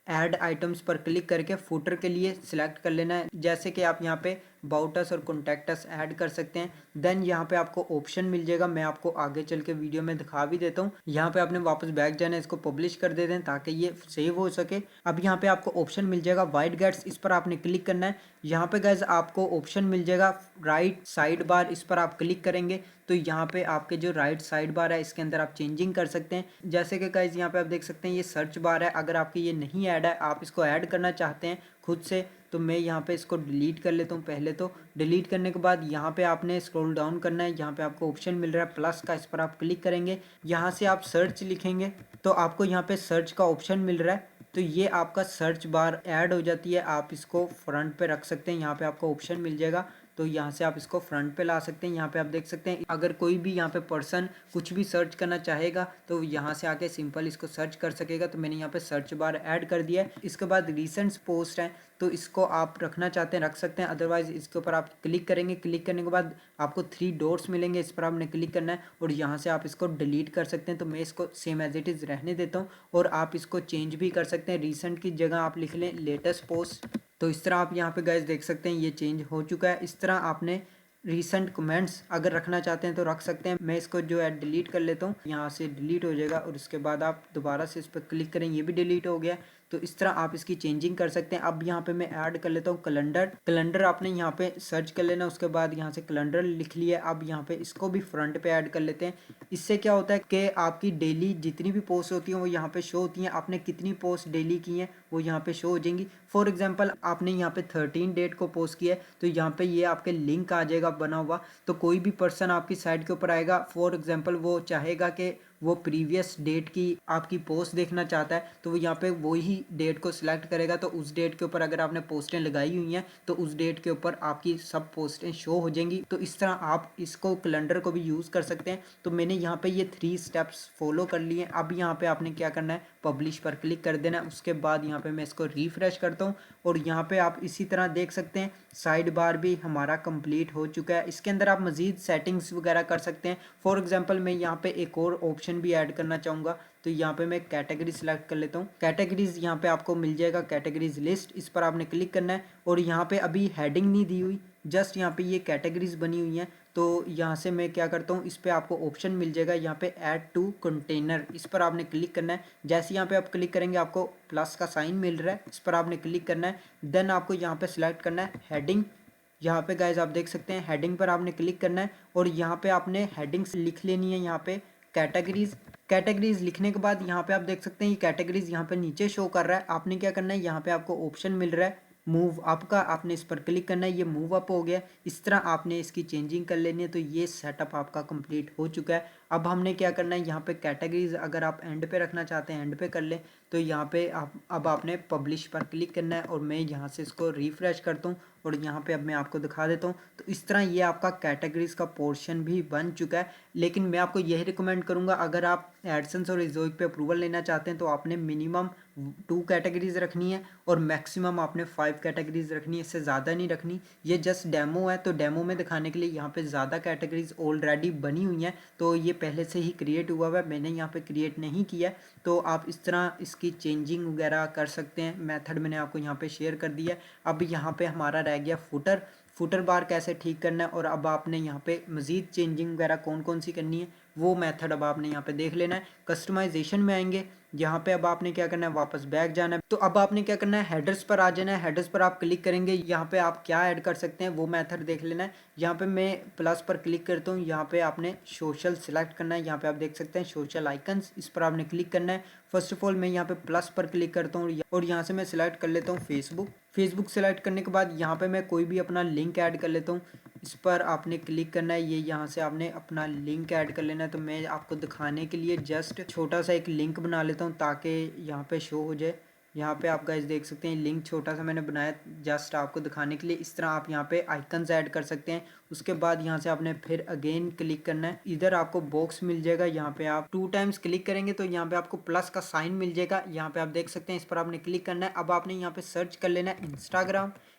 ऐड आइटम्स पर क्लिक करके फुटर के लिए सिलेक्ट कर लेना है। जैसे कि आप यहाँ पे बाउटस और कॉन्टैक्टस ऐड कर सकते हैं। देन यहाँ पे आपको ऑप्शन मिल जाएगा, मैं आपको आगे चल के वीडियो में दिखा भी देता हूँ। यहाँ पे आपने वापस बैक जाना है, इसको पब्लिश कर देते हैं ताकि ये सेव हो सके। अब यहाँ पे आपको ऑप्शन मिल जाएगा वाइट गेट्स, इस पर आपने क्लिक करना है। यहाँ पे गाइज आपको ऑप्शन मिल जाएगा राइट साइड बार, इस पर आप क्लिक करेंगे तो यहाँ पे आपके जो राइट साइड बार है इसके अंदर आप चेंजिंग कर सकते हैं। जैसे कि गाइज यहाँ पे आप देख सकते हैं ये सर्च बार है, अगर आपकी ये नहीं ऐड है, आप इसको ऐड करना चाहते हैं खुद से, तो मैं यहाँ पे इसको डिलीट कर लेता हूँ। पहले तो डिलीट करने के बाद यहाँ पे आपने स्क्रॉल डाउन करना है। यहाँ पे आपको ऑप्शन मिल रहा है प्लस का, इस पर आप क्लिक करेंगे। यहाँ से आप सर्च लिखेंगे तो आपको यहाँ पे सर्च का ऑप्शन मिल रहा है। तो ये आपका सर्च बार ऐड हो जाती है, आप इसको फ्रंट पे रख सकते हैं। यहाँ पे आपको ऑप्शन मिल जाएगा, तो यहाँ से आप इसको फ्रंट पे ला सकते हैं। यहाँ पे आप देख सकते हैं अगर कोई भी यहाँ पे पर्सन कुछ भी सर्च करना चाहेगा तो यहाँ से आके सिंपल इसको सर्च कर सकेगा। तो मैंने यहाँ पे सर्च बार ऐड कर दिया है। इसके बाद रिसेंट पोस्ट है तो इसको आप रखना चाहते हैं रख सकते हैं, अदरवाइज इसके ऊपर आप क्लिक करेंगे। क्लिक करने के बाद आपको 3 डॉट्स मिलेंगे, इस पर आपने क्लिक करना है और यहाँ से आप इसको डिलीट कर सकते हैं। तो मैं इसको सेम एज इट इज़ रहने देता हूँ और आप इसको चेंज भी कर सकते हैं। रिसेंट की जगह आप लिख लें लेटेस्ट पोस्ट। तो इस तरह आप यहाँ पे गाइस देख सकते हैं ये चेंज हो चुका है। इस तरह आपने रीसेंट कमेंट्स अगर रखना चाहते हैं तो रख सकते हैं। मैं इसको जो है डिलीट कर लेता हूँ, यहाँ से डिलीट हो जाएगा और उसके बाद आप दोबारा से इस पर क्लिक करें, ये भी डिलीट हो गया। तो इस तरह आप इसकी चेंजिंग कर सकते हैं। अब यहाँ पे मैं ऐड कर लेता हूँ कैलेंडर। कैलेंडर आपने यहाँ पे सर्च कर लेना, उसके बाद यहाँ से कैलेंडर लिख लिया। अब यहाँ पे इसको भी फ्रंट पे ऐड कर लेते हैं। इससे क्या होता है कि आपकी डेली जितनी भी पोस्ट होती हैं वो यहाँ पे शो होती हैं। आपने कितनी पोस्ट डेली की हैं वो यहाँ पे शो हो जाएंगी। फॉर एग्जांपल आपने यहाँ पे 13 डेट को पोस्ट किया है तो यहाँ पे ये आपके लिंक आ जाएगा बना हुआ। तो कोई भी पर्सन आपकी साइट के ऊपर आएगा, फॉर एग्जांपल वो चाहेगा कि वो प्रीवियस डेट की आपकी पोस्ट देखना चाहता है तो वो यहाँ पे वही डेट को सिलेक्ट करेगा। तो उस डेट के ऊपर अगर आपने पोस्टें लगाई हुई हैं तो उस डेट के ऊपर आपकी सब पोस्टें शो हो जाएंगी। तो इस तरह आप इसको कैलेंडर को भी यूज़ कर सकते हैं। तो मैंने यहाँ पे ये 3 स्टेप्स फॉलो कर लिए। अब यहाँ पे आपने क्या करना है, पब्लिश पर क्लिक कर देना। उसके बाद यहाँ पे मैं इसको रिफ्रेश करता हूँ और यहाँ पे आप इसी तरह देख सकते हैं साइड बार भी हमारा कंप्लीट हो चुका है। इसके अंदर आप मजीद सेटिंग्स वगैरह कर सकते हैं। फॉर एग्जांपल मैं यहाँ पे एक और ऑप्शन भी ऐड करना चाहूँगा। तो यहाँ पे मैं कैटेगरी सिलेक्ट कर लेता हूँ। कैटेगरीज यहाँ पे आपको मिल जाएगा कैटेगरीज लिस्ट, इस पर आपने क्लिक करना है और यहाँ पे अभी हेडिंग नहीं दी हुई, जस्ट यहाँ पे ये कैटेगरीज बनी हुई हैं। तो यहाँ से मैं क्या करता हूँ, इस पर आपको ऑप्शन मिल जाएगा यहाँ पे ऐड टू कंटेनर, इस पर आपने क्लिक करना है। जैसे यहाँ पे आप क्लिक करेंगे आपको प्लस का साइन मिल रहा है, इस पर आपने क्लिक करना है। देन आपको यहाँ पे सिलेक्ट करना है हेडिंग। यहाँ पे गाइज आप देख सकते हैं हेडिंग पर आपने क्लिक करना है और यहाँ पे आपने हेडिंग्स लिख लेनी है। यहाँ पे कैटेगरीज लिखने के बाद यहाँ पे आप देख सकते हैं ये कैटेगरीज यहाँ पे नीचे शो कर रहा है। आपने क्या करना है, यहाँ पे आपको ऑप्शन मिल रहा है मूव अप का, आपने इस पर क्लिक करना है, ये मूव अप हो गया। इस तरह आपने इसकी चेंजिंग कर लेनी है। तो ये सेटअप आपका कंप्लीट हो चुका है। अब हमने क्या करना है, यहाँ पे कैटेगरीज अगर आप एंड पे रखना चाहते हैं एंड पे कर लें। तो यहाँ पे आप अब आपने पब्लिश पर क्लिक करना है और मैं यहाँ से इसको रिफ्रेश करता हूँ और यहाँ पे अब मैं आपको दिखा देता हूँ। तो इस तरह ये आपका कैटेगरीज का पोर्शन भी बन चुका है। लेकिन मैं आपको यही रिकमेंड करूँगा, अगर आप एडसेंस और इज़ोइक पे अप्रूवल लेना चाहते हैं तो आपने मिनिमम 2 कैटेगरीज रखनी है और मैक्सिमम आपने 5 कैटेगरीज रखनी है, इससे ज़्यादा नहीं रखनी। ये जस्ट डेमो है तो डेमो में दिखाने के लिए यहाँ पे ज़्यादा कैटेगरीज ऑलरेडी बनी हुई हैं। तो ये पहले से ही क्रिएट हुआ हुआ है, मैंने यहाँ पे क्रिएट नहीं किया। तो आप इस तरह इसकी चेंजिंग वगैरह कर सकते हैं। मेथड मैंने आपको यहाँ पे शेयर कर दिया है। अब यहाँ पे हमारा रह गया फुटर बार कैसे ठीक करना है और अब आपने यहाँ पे मज़ीद चेंजिंग वगैरह कौन कौन सी करनी है वो मेथड अब आपने यहाँ पे देख लेना है। कस्टमाइजेशन में आएंगे, यहाँ पे अब आपने क्या करना है, वापस बैक जाना है। तो अब आपने क्या करना है, हेडर्स पर आ जाना है। हेडर्स पर आप क्लिक करेंगे, यहाँ पे आप क्या ऐड कर सकते हैं वो मेथड देख लेना है। यहाँ पे मैं प्लस पर क्लिक करता हूँ, यहाँ पे आपने सोशल सेलेक्ट करना है। यहाँ पे आप देख सकते हैं सोशल आइकन्स, इस पर आपने क्लिक करना है। फर्स्ट ऑफ ऑल मैं यहाँ पे प्लस पर क्लिक करता हूँ और यहाँ से मैं सिलेक्ट कर लेता हूँ फेसबुक सेलेक्ट करने के बाद यहाँ पे मैं कोई भी अपना लिंक ऐड कर लेता हूँ। इस पर आपने क्लिक करना है, ये यहाँ से आपने अपना लिंक ऐड कर लेना है। तो मैं आपको दिखाने के लिए जस्ट छोटा सा एक लिंक बना लेता हूँ ताकि यहाँ पे शो हो जाए। यहाँ पे आप गाइस देख सकते हैं लिंक छोटा सा मैंने बनाया जस्ट आपको दिखाने के लिए। इस तरह आप यहाँ पे आइकन्स ऐड कर सकते हैं। उसके बाद यहाँ से आपने फिर अगेन क्लिक करना है। इधर आपको बॉक्स मिल जाएगा, यहाँ पे आप 2 टाइम्स क्लिक करेंगे तो यहाँ पे आपको प्लस का साइन मिल जाएगा। यहाँ पे आप देख सकते हैं इस पर आपने क्लिक करना है। अब आपने यहाँ पे सर्च कर लेना है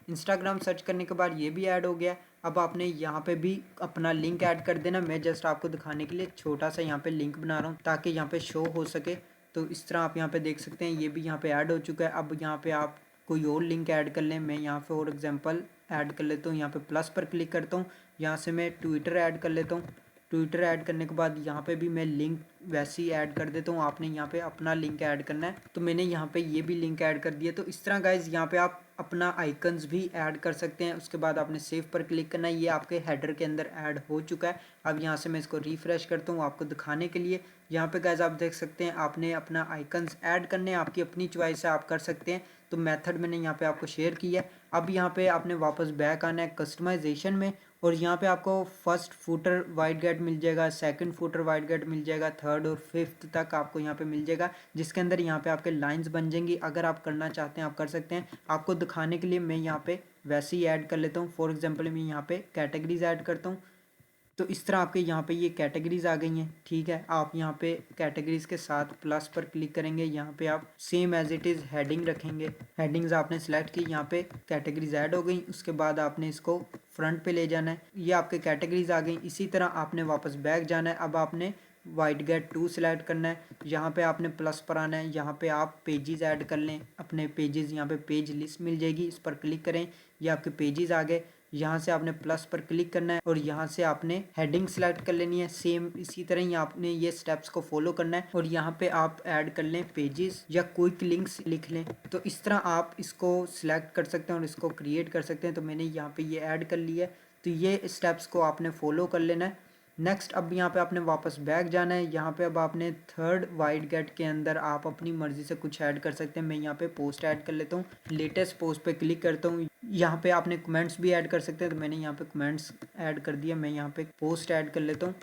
इंस्टाग्राम सर्च करने के बाद ये भी ऐड हो गया। अब आपने यहाँ पे भी अपना लिंक ऐड कर देना। मैं जस्ट आपको दिखाने के लिए छोटा सा यहाँ पे लिंक बना रहा हूँ ताकि यहाँ पे शो हो सके। तो इस तरह आप यहाँ पे देख सकते हैं ये भी यहाँ पे ऐड हो चुका है। अब यहाँ पे आप कोई और लिंक ऐड कर लें। मैं यहाँ पे फॉर एग्जांपल ऐड कर लेता हूँ, यहाँ पे प्लस पर क्लिक करता हूँ। यहाँ से मैं ट्विटर ऐड कर लेता हूँ। ट्विटर ऐड करने के बाद यहाँ पे भी मैं लिंक वैसे ही ऐड कर देता हूँ। आपने यहाँ पे अपना लिंक ऐड करना है, तो मैंने यहाँ पे ये भी लिंक ऐड कर दिया। तो इस तरह गाइज यहाँ पे आप अपना आइकन्स भी ऐड कर सकते हैं। उसके बाद आपने सेव पर क्लिक करना है। ये आपके हेडर के अंदर ऐड हो चुका है। अब यहाँ से मैं इसको रिफ्रेश करता हूँ आपको दिखाने के लिए। यहाँ पे गाइज आप देख सकते हैं आपने अपना आइकन्स ऐड करने हैं, आपकी अपनी चॉइस है, आप कर सकते हैं। तो मेथड मैंने यहाँ पे आपको शेयर किया है। अब यहाँ पे आपने वापस बैक आना है कस्टमाइजेशन में और यहाँ पे आपको फर्स्ट फुटर वाइड गेट मिल जाएगा, सेकंड फुटर वाइड गेट मिल जाएगा, थर्ड और फिफ्थ तक आपको यहाँ पे मिल जाएगा, जिसके अंदर यहाँ पे आपके लाइंस बन जाएंगी। अगर आप करना चाहते हैं आप कर सकते हैं। आपको दिखाने के लिए मैं यहाँ पे वैसे ही ऐड कर लेता हूँ। फॉर एग्जाम्पल मैं यहाँ पे कैटेगरीज ऐड करता हूँ। तो इस तरह आपके यहाँ पे ये कैटेगरीज आ गई हैं। ठीक है, आप यहाँ पे कैटेगरीज के साथ प्लस पर क्लिक करेंगे। यहाँ पे आप same as it is heading रखेंगे। हेडिंग्स आपने सेलेक्ट की, यहाँ पे कैटेगरीज ऐड हो गई। उसके बाद आपने इसको फ्रंट पे ले जाना है। ये आपके कैटेगरीज आ गई। इसी तरह आपने वापस बैक जाना है। अब आपने वाइड गेट 2 सिलेक्ट करना है। यहाँ पे आपने प्लस पर आना है। यहाँ पे आप पेजेस ऐड कर लें अपने पेजेस। यहाँ पे पेज लिस्ट मिल जाएगी, इस पर क्लिक करें, ये आपके पेजेस आ गए। यहाँ से आपने प्लस पर क्लिक करना है और यहाँ से आपने हेडिंग सेलेक्ट कर लेनी है। सेम इसी तरह ही आपने ये स्टेप्स को फॉलो करना है और यहाँ पे आप ऐड कर लें पेजेस या क्विक लिंक्स लिख लें। तो इस तरह आप इसको सिलेक्ट कर सकते हैं और इसको क्रिएट कर सकते हैं। तो मैंने यहाँ पे ये ऐड कर लिया है। तो ये स्टेप्स को आपने फॉलो कर लेना है। नेक्स्ट अब यहाँ पे आपने वापस बैक जाना है। यहाँ पे अब आपने थर्ड वाइड गेट के अंदर आप अपनी मर्जी से कुछ ऐड कर सकते हैं। मैं यहाँ पे पोस्ट ऐड कर लेता हूँ। लेटेस्ट पोस्ट पे क्लिक करता हूँ। यहाँ पे आपने कमेंट्स भी ऐड कर सकते हैं। तो मैंने यहाँ पे कमेंट्स ऐड कर दिया। मैं यहाँ पे पोस्ट ऐड कर लेता हूँ।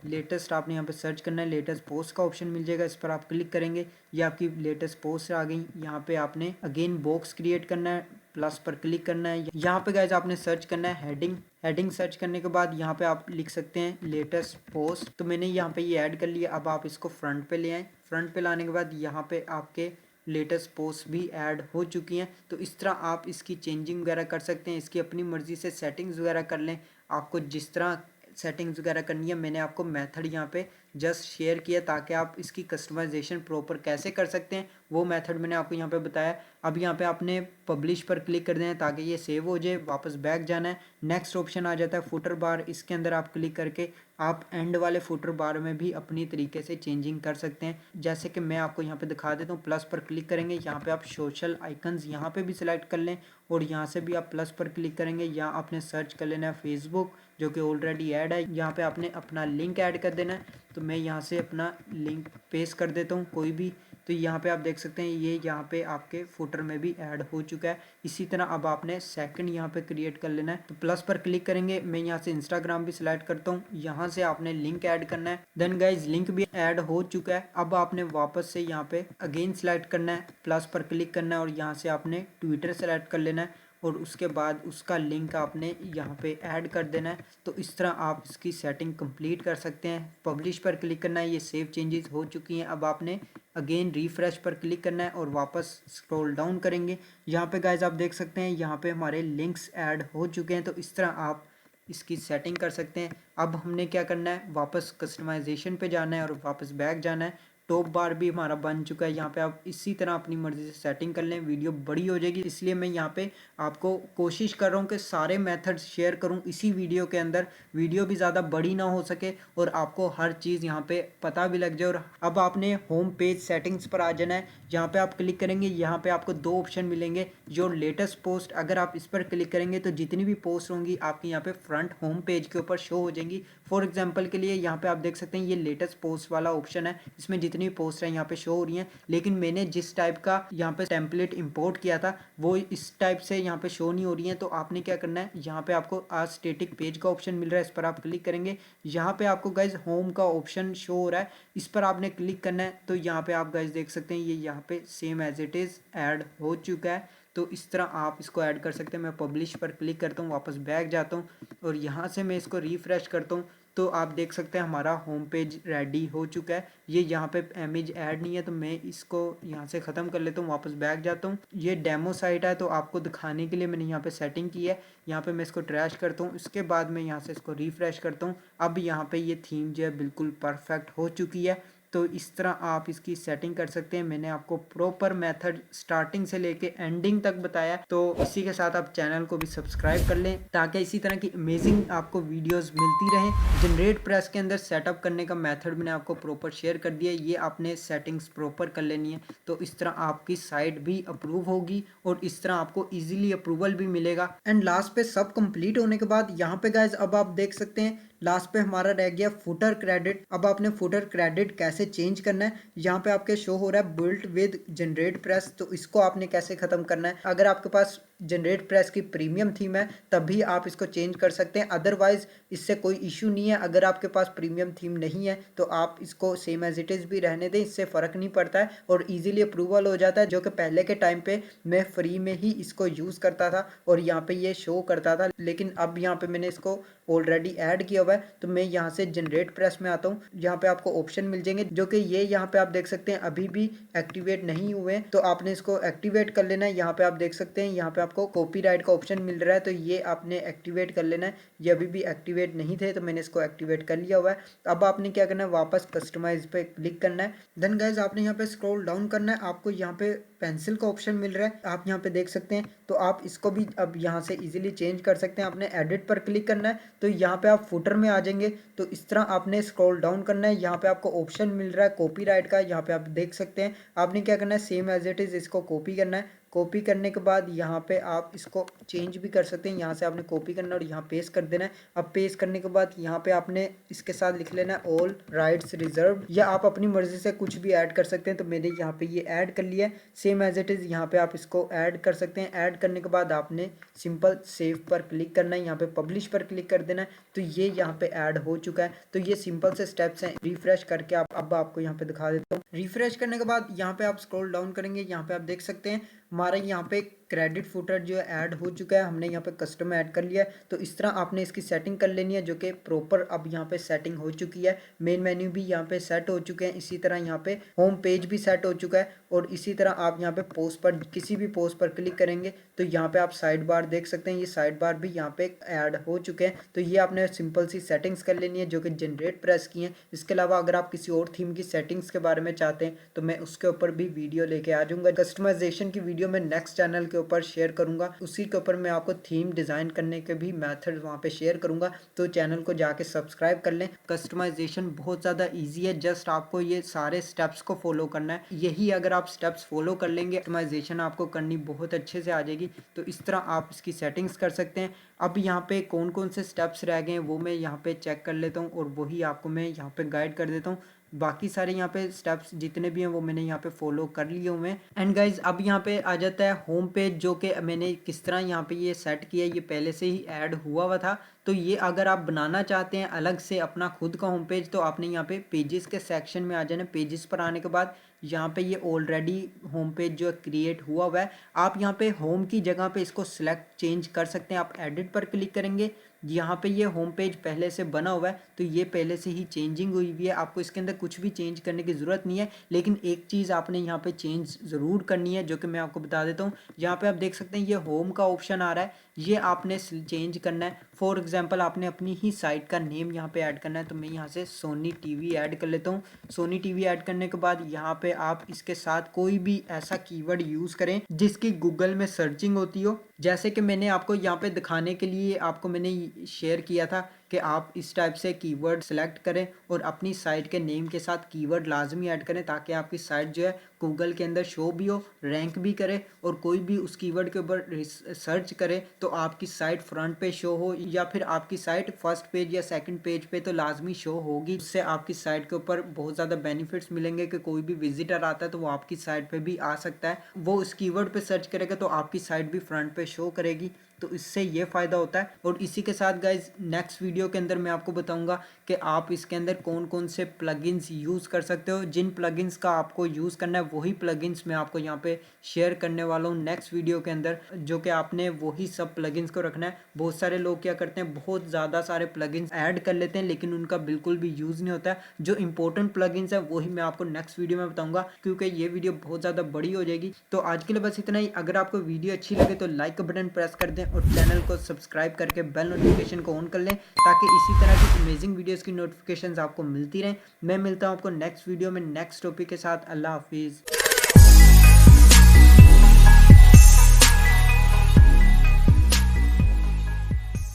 लेटेस्ट आपने यहाँ पे सर्च करना है, लेटेस्ट पोस्ट का ऑप्शन मिल जाएगा, इस पर आप क्लिक करेंगे, ये आपकी लेटेस्ट पोस्ट आ गई। यहाँ पे आपने अगेन बॉक्स क्रिएट करना है, प्लस पर क्लिक करना है। यहाँ पे गाइस आपने सर्च करना है हेडिंग। हेडिंग सर्च करने के बाद यहाँ पे आप लिख सकते हैं लेटेस्ट पोस्ट। तो मैंने यहाँ पे ये ऐड कर लिया। अब आप इसको फ्रंट पे ले आए। फ्रंट पे लाने के बाद यहाँ पे आपके लेटेस्ट पोस्ट भी ऐड हो चुकी हैं। तो इस तरह आप इसकी चेंजिंग वगैरह कर सकते हैं। इसकी अपनी मर्जी से सेटिंग्स वगैरह कर लें, आपको जिस तरह सेटिंग्स वगैरह करनी है। मैंने आपको मेथड यहाँ पे जस्ट शेयर किया ताकि आप इसकी कस्टमाइजेशन प्रॉपर कैसे कर सकते हैं वो मेथड मैंने आपको यहाँ पे बताया। अब यहाँ पे आपने पब्लिश पर क्लिक कर देना है ताकि ये सेव हो जाए। वापस बैक जाना है। नेक्स्ट ऑप्शन आ जाता है फुटर बार। इसके अंदर आप क्लिक करके आप एंड वाले फुटर बार में भी अपनी तरीके से चेंजिंग कर सकते हैं। जैसे कि मैं आपको यहाँ पे दिखा देता हूँ। प्लस पर क्लिक करेंगे, यहाँ पे आप सोशल आइकन्स यहाँ पे भी सिलेक्ट कर लें और यहाँ से भी आप प्लस पर क्लिक करेंगे। यहाँ आपने सर्च कर लेना है फेसबुक, जो कि ऑलरेडी ऐड है। यहाँ पे आपने अपना लिंक ऐड कर देना है। तो मैं यहाँ से अपना लिंक पेस्ट कर देता हूँ कोई भी। तो यहाँ पे आप देख सकते हैं ये यहाँ पे आपके फुटर में भी ऐड हो चुका है। इसी तरह अब आपने सेकंड यहाँ पे क्रिएट कर लेना है। तो प्लस पर क्लिक करेंगे, मैं यहाँ से इंस्टाग्राम भी सिलेक्ट करता हूँ। यहाँ से आपने लिंक ऐड करना है। देन गाइज लिंक भी ऐड हो चुका है। अब आपने वापस से यहाँ पे अगेन सिलेक्ट करना है, प्लस पर क्लिक करना है और यहाँ से आपने ट्विटर सेलेक्ट कर लेना है और उसके बाद उसका लिंक आपने यहाँ पे ऐड कर देना है। तो इस तरह आप इसकी सेटिंग कंप्लीट कर सकते हैं। पब्लिश पर क्लिक करना है, ये सेव चेंजेस हो चुकी हैं। अब आपने अगेन रिफ्रेश पर क्लिक करना है और वापस स्क्रॉल डाउन करेंगे। यहाँ पे गाइज आप देख सकते हैं यहाँ पे हमारे लिंक्स ऐड हो चुके हैं। तो इस तरह आप इसकी सेटिंग कर सकते हैं। अब हमने क्या करना है, वापस कस्टमाइजेशन पे जाना है और वापस बैक जाना है। टॉप बार भी हमारा बन चुका है। यहाँ पे आप इसी तरह अपनी मर्जी से सेटिंग कर लें। वीडियो बड़ी हो जाएगी, इसलिए मैं यहाँ पे आपको कोशिश कर रहा हूँ कि सारे मेथड्स शेयर करूँ इसी वीडियो के अंदर। वीडियो भी ज़्यादा बड़ी ना हो सके और आपको हर चीज़ यहाँ पे पता भी लग जाए। और अब आपने होम पेज सेटिंग्स पर आ जाना है। यहाँ पे आप क्लिक करेंगे, यहाँ पे आपको दो ऑप्शन मिलेंगे। जो लेटेस्ट पोस्ट, अगर आप इस पर क्लिक करेंगे तो जितनी भी पोस्ट होंगी आपकी यहाँ पे फ्रंट होम पेज के ऊपर शो हो जाएंगी। फॉर एग्जाम्पल के लिए यहाँ पे आप देख सकते हैं ये लेटेस्ट पोस्ट वाला ऑप्शन है, इसमें जितनी पोस्ट है यहाँ पे शो हो रही हैं। लेकिन मैंने जिस टाइप का यहाँ पे टेम्पलेट इंपोर्ट किया था वो इस टाइप से यहाँ पे शो नहीं हो रही है। तो आपने क्या करना है, यहाँ पे आपको आज स्टेटिक पेज का ऑप्शन मिल रहा है, इस पर आप क्लिक करेंगे। यहाँ पे आपको गाइज होम का ऑप्शन शो हो रहा है, इस पर आपने क्लिक करना है। तो यहाँ पे आप गाइज देख सकते हैं ये यहाँ पे same as it is add हो चुका है। तो इस तरह आप इसको ऐड कर सकते हैं। मैं पब्लिश पर क्लिक करता हूँ, वापस बैक जाता हूँ और यहाँ से मैं इसको रिफ्रेश करता हूँ। तो आप देख सकते हैं हमारा होम पेज रेडी हो चुका है। ये यहाँ पे इमेज ऐड नहीं है तो मैं इसको यहाँ से ख़त्म कर लेता हूँ, वापस बैक जाता हूँ। ये डेमो साइट है तो आपको दिखाने के लिए मैंने यहाँ पे सेटिंग की है। यहाँ पे मैं इसको ट्रैश करता हूँ, इसके बाद मैं यहाँ से इसको रिफ्रेश करता हूँ। अब यहाँ पे ये थीम जो है बिल्कुल परफेक्ट हो चुकी है। तो इस तरह आप इसकी सेटिंग कर सकते हैं। मैंने आपको प्रॉपर मेथड स्टार्टिंग से लेके एंडिंग तक बताया। तो इसी के साथ आप चैनल को भी सब्सक्राइब कर लें ताकि इसी तरह की अमेजिंग आपको वीडियोस मिलती रहें। जनरेट प्रेस के अंदर सेटअप करने का मेथड मैंने आपको प्रॉपर शेयर कर दिया है। ये आपने सेटिंग्स प्रॉपर कर लेनी है। तो इस तरह आपकी साइट भी अप्रूव होगी और इस तरह आपको ईजिली अप्रूवल भी मिलेगा। एंड लास्ट पे सब कंप्लीट होने के बाद यहाँ पे गाइज अब आप देख सकते हैं लास्ट पे हमारा रह गया फुटर क्रेडिट। अब आपने फुटर क्रेडिट कैसे चेंज करना है, यहाँ पे आपके शो हो रहा है बिल्ट विद जनरेट प्रेस। तो इसको आपने कैसे खत्म करना है, अगर आपके पास जनरेट प्रेस की प्रीमियम थीम है तभी आप इसको चेंज कर सकते हैं, अदरवाइज इससे कोई इशू नहीं है। अगर आपके पास प्रीमियम थीम नहीं है तो आप इसको सेम एज इट इज़ भी रहने दें, इससे फ़र्क नहीं पड़ता है और इजीली अप्रूवल हो जाता है। जो कि पहले के टाइम पे मैं फ्री में ही इसको यूज़ करता था और यहाँ पे ये शो करता था, लेकिन अब यहाँ पे मैंने इसको ऑलरेडी ऐड किया हुआ है। तो मैं यहाँ से जनरेट प्रेस में आता हूँ, यहाँ पे आपको ऑप्शन मिल जाएंगे जो कि ये यहाँ पे आप देख सकते हैं अभी भी एक्टिवेट नहीं हुए हैं, तो आपने इसको एक्टिवेट कर लेना है। यहाँ पे आप देख सकते हैं यहाँ पे आपको कॉपीराइट का ऑप्शन मिल रहा है, तो ये आपने एक्टिवेट कर लेना है। ये अभी भी एक्टिवेट नहीं थे तो मैंने इसको एक्टिवेट कर लिया हुआ है। अब आपने क्या करना है, वापस कस्टमाइज पे क्लिक करना है। देन गाइज आपने यहाँ पे स्क्रॉल डाउन करना है, आपको यहाँ पे पेंसिल का ऑप्शन मिल रहा है, आप यहाँ पे देख सकते हैं। तो आप इसको भी अब यहाँ से इजीली चेंज कर सकते हैं। आपने एडिट पर क्लिक करना है तो यहाँ पे आप फुटर में आ जाएंगे। तो इस तरह आपने स्क्रॉल डाउन करना है, यहाँ पे आपको ऑप्शन मिल रहा है कॉपीराइट का, यहाँ पे आप देख सकते हैं। आपने क्या करना है, सेम एज इट इज़ इसको कॉपी करना है। कॉपी करने के बाद यहाँ पे आप इसको चेंज भी कर सकते हैं, यहाँ से आपने कॉपी करना है और यहाँ पेस्ट कर देना है। अब पेस्ट करने के बाद यहाँ पे आपने इसके साथ लिख लेना है ऑल राइट्स रिजर्व, या आप अपनी मर्जी से कुछ भी ऐड कर सकते हैं। तो मैंने यहाँ पे ये ऐड कर लिया है, सेम एज इट इज़ यहाँ पे आप इसको ऐड कर सकते हैं। ऐड करने के बाद आपने सिंपल सेव पर क्लिक करना है, यहाँ पे पब्लिश पर क्लिक कर देना है। तो ये यहाँ पे ऐड हो चुका है। तो ये सिंपल से स्टेप्स हैं। रिफ्रेश करके आप अब आपको यहाँ पे दिखा देता हूँ। रिफ्रेश करने के बाद यहाँ पे आप स्क्रॉल डाउन करेंगे, यहाँ पे आप देख सकते हैं हमारा यहाँ पे क्रेडिट फुटर जो है ऐड हो चुका है, हमने यहाँ पे कस्टम ऐड कर लिया है। तो इस तरह आपने इसकी सेटिंग कर लेनी है जो कि प्रॉपर अब यहाँ पे सेटिंग हो चुकी है। मेन मेन्यू भी यहाँ पे सेट हो चुके हैं, इसी तरह यहाँ पे होम पेज भी सेट हो चुका है। और इसी तरह आप यहाँ पे पोस्ट पर किसी भी पोस्ट पर क्लिक करेंगे तो यहाँ पे आप साइड बार देख सकते हैं, ये साइड बार भी यहाँ पे ऐड हो चुके हैं। तो ये आपने सिंपल सी सेटिंग्स कर लेनी है जो कि जनरेट प्रेस की हैं। इसके अलावा अगर आप किसी और थीम की सेटिंग्स के बारे में चाहते हैं तो मैं उसके ऊपर भी वीडियो लेके आ जाऊँगा। कस्टमाइजेशन की वीडियो मैं नेक्स्ट चैनल के ऊपर शेयर करूंगा, उसी के ऊपर मैं आपको थीम डिज़ाइन करने के भी मेथड वहाँ पे शेयर करूंगा। तो चैनल को जाके सब्सक्राइब कर लें। कस्टमाइजेशन बहुत ज़्यादा इजी है, जस्ट आपको ये सारे स्टेप्स को फॉलो करना है। यही अगर आप स्टेप्स फॉलो कर लेंगे कस्टमाइजेशन आपको करनी बहुत अच्छे से आ जाएगी। तो इस तरह आप इसकी सेटिंग्स कर सकते हैं। अब यहाँ पे कौन कौन से स्टेप्स रह गए हैं वो मैं यहाँ पे चेक कर लेता हूँ और वही आपको मैं यहाँ पे गाइड कर देता हूँ। बाकी सारे यहाँ पे स्टेप्स जितने भी हैं वो मैंने यहाँ पे फॉलो कर लिए हुए हैं। एंड गाइज अब यहाँ पे आ जाता है होम पेज, जो कि मैंने किस तरह यहाँ पे ये सेट किया, ये पहले से ही ऐड हुआ था। तो ये अगर आप बनाना चाहते हैं अलग से अपना खुद का होम पेज तो आपने यहाँ पे पेजेस के सेक्शन में आ जाना। पेजेस पर आने के बाद यहाँ पे ये ऑलरेडी होम पेज जो क्रिएट हुआ है, आप यहाँ पे होम की जगह पे इसको सिलेक्ट चेंज कर सकते हैं। आप एडिट पर क्लिक करेंगे, यहाँ पे ये होम पेज पहले से बना हुआ है तो ये पहले से ही चेंजिंग हुई हुई है, आपको इसके अंदर कुछ भी चेंज करने की ज़रूरत नहीं है। लेकिन एक चीज़ आपने यहाँ पे चेंज ज़रूर करनी है जो कि मैं आपको बता देता हूँ। यहाँ पे आप देख सकते हैं ये होम का ऑप्शन आ रहा है, ये आपने चेंज करना है। फॉर एग्जांपल आपने अपनी ही साइट का नेम यहाँ पे ऐड करना है, तो मैं यहाँ से सोनी टीवी ऐड कर लेता हूँ। सोनी टीवी ऐड करने के बाद यहाँ पे आप इसके साथ कोई भी ऐसा कीवर्ड यूज़ करें जिसकी गूगल में सर्चिंग होती हो। जैसे कि मैंने आपको यहाँ पे दिखाने के लिए आपको मैंने शेयर किया था कि आप इस टाइप से कीवर्ड सेलेक्ट करें और अपनी साइट के नेम के साथ कीवर्ड लाजमी ऐड करें ताकि आपकी साइट जो है गूगल के अंदर शो भी हो, रैंक भी करे और कोई भी उस कीवर्ड के ऊपर सर्च करे तो आपकी साइट फ्रंट पे शो हो या फिर आपकी साइट फर्स्ट पेज या सेकंड पेज पे तो लाजमी शो होगी। इससे आपकी साइट के ऊपर बहुत ज़्यादा बेनिफिट्स मिलेंगे कि कोई भी विजिटर आता है तो वो आपकी साइट पे भी आ सकता है, वो उस कीवर्ड पे सर्च करेगा तो आपकी साइट भी फ्रंट पे शो करेगी। तो इससे ये फ़ायदा होता है। और इसी के साथ गाइज नेक्स्ट वीडियो के अंदर मैं आपको बताऊंगा कि आप इसके अंदर कौन कौन से प्लगइन्स यूज़ कर सकते हो। जिन प्लगइन्स का आपको यूज़ करना है वही प्लगइन्स मैं आपको यहाँ पे शेयर करने वाला हूँ नेक्स्ट वीडियो के अंदर, जो कि आपने वही सब प्लगइन्स को रखना है। बहुत सारे लोग क्या करते हैं, बहुत ज़्यादा सारे प्लगइन्स ऐड कर लेते हैं लेकिन उनका बिल्कुल भी यूज़ नहीं होता है। जो इंपॉर्टेंट प्लगइन्स है वही मैं आपको नेक्स्ट वीडियो में बताऊँगा क्योंकि ये वीडियो बहुत ज़्यादा बड़ी हो जाएगी। तो आज के लिए बस इतना ही। अगर आपको वीडियो अच्छी लगे तो लाइक का बटन प्रेस कर दें और चैनल को सब्सक्राइब करके बेल नोटिफिकेशन को ऑन कर लें ताकि इसी तरह की अमेजिंग वीडियोस की नोटिफिकेशंस आपको मिलती रहें। मैं मिलता हूं आपको नेक्स्ट वीडियो में नेक्स्ट टॉपिक के साथ। अल्लाह हाफिज़।